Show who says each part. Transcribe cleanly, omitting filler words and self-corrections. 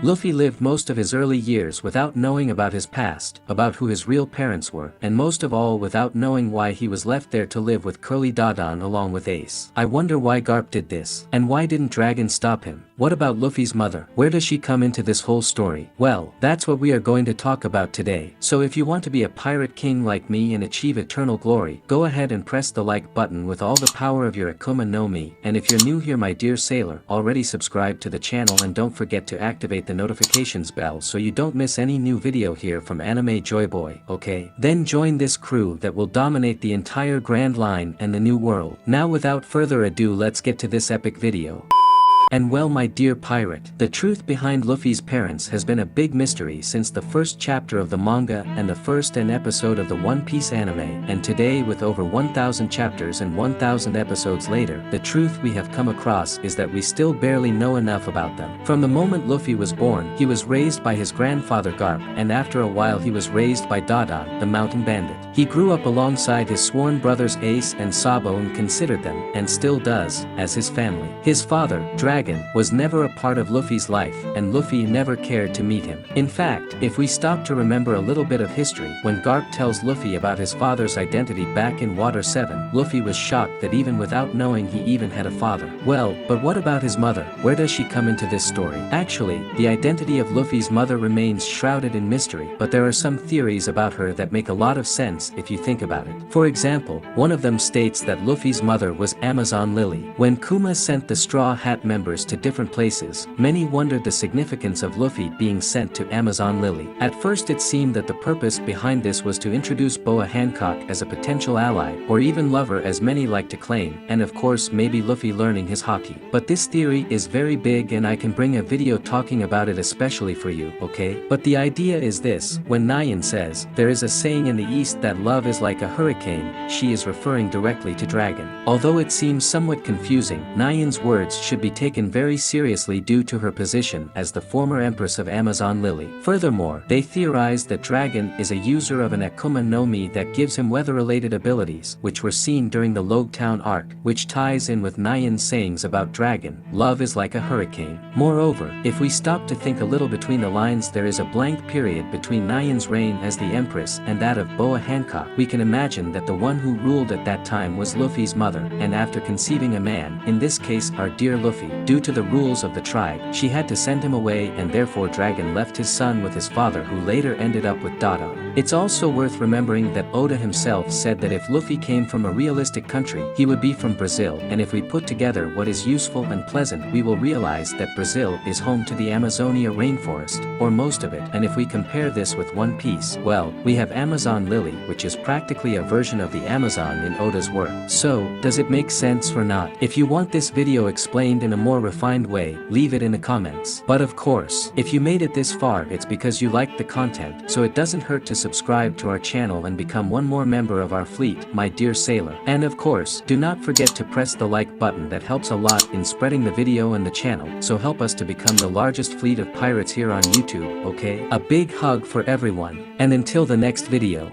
Speaker 1: Luffy lived most of his early years without knowing about his past, about who his real parents were, and most of all without knowing why he was left there to live with Curly Dadan along with Ace. I wonder why Garp did this, and why didn't Dragon stop him? What about Luffy's mother? Where does she come into this whole story? Well, that's what we are going to talk about today. So if you want to be a pirate king like me and achieve eternal glory, go ahead and press the like button with all the power of your Akuma no Mi, and if you're new here my dear sailor, already subscribe to the channel and don't forget to activate the notifications bell so you don't miss any new video here from Anime Joy Boy, okay? Then join this crew that will dominate the entire Grand Line and the New World. Now without further ado, let's get to this epic video. And well my dear pirate, the truth behind Luffy's parents has been a big mystery since the first chapter of the manga and the first episode of the One Piece anime, and today with over 1000 chapters and 1000 episodes later, the truth we have come across is that we still barely know enough about them. From the moment Luffy was born, he was raised by his grandfather Garp, and after a while he was raised by Dadan, the mountain bandit. He grew up alongside his sworn brothers Ace and Sabo and considered them, and still does, as his family. His father, Dragon, was never a part of Luffy's life, and Luffy never cared to meet him. In fact, if we stop to remember a little bit of history, when Garp tells Luffy about his father's identity back in Water 7, Luffy was shocked that even without knowing he even had a father. Well, but what about his mother? Where does she come into this story? Actually, the identity of Luffy's mother remains shrouded in mystery, but there are some theories about her that make a lot of sense if you think about it. For example, one of them states that Luffy's mother was Amazon Lily. When Kuma sent the Straw Hat members to different places, many wondered the significance of Luffy being sent to Amazon Lily. At first it seemed that the purpose behind this was to introduce Boa Hancock as a potential ally, or even lover as many like to claim, and of course maybe Luffy learning his haki. But this theory is very big and I can bring a video talking about it especially for you, okay? But the idea is this: when Nyan says, there is a saying in the East that love is like a hurricane, she is referring directly to Dragon. Although it seems somewhat confusing, Nyan's words should be taken very seriously due to her position as the former Empress of Amazon Lily. Furthermore, they theorized that Dragon is a user of an Akuma no Mi that gives him weather-related abilities, which were seen during the Log Town arc, which ties in with Nyan's sayings about Dragon, love is like a hurricane. Moreover, if we stop to think a little between the lines, there is a blank period between Nyan's reign as the Empress and that of Boa Hancock. We can imagine that the one who ruled at that time was Luffy's mother, and after conceiving a man, in this case our dear Luffy, due to the rules of the tribe, she had to send him away, and therefore Dragon left his son with his father, who later ended up with Dadan. It's also worth remembering that Oda himself said that if Luffy came from a realistic country, he would be from Brazil, and if we put together what is useful and pleasant, we will realize that Brazil is home to the Amazonia rainforest, or most of it, and if we compare this with One Piece, well, we have Amazon Lily, which is practically a version of the Amazon in Oda's work. So, does it make sense or not? If you want this video explained in a more refined way, leave it in the comments. But of course, if you made it this far, it's because you liked the content, so it doesn't hurt to subscribe to our channel and become one more member of our fleet, my dear sailor. And of course, do not forget to press the like button, that helps a lot in spreading the video and the channel, so help us to become the largest fleet of pirates here on YouTube, okay? A big hug for everyone, and until the next video.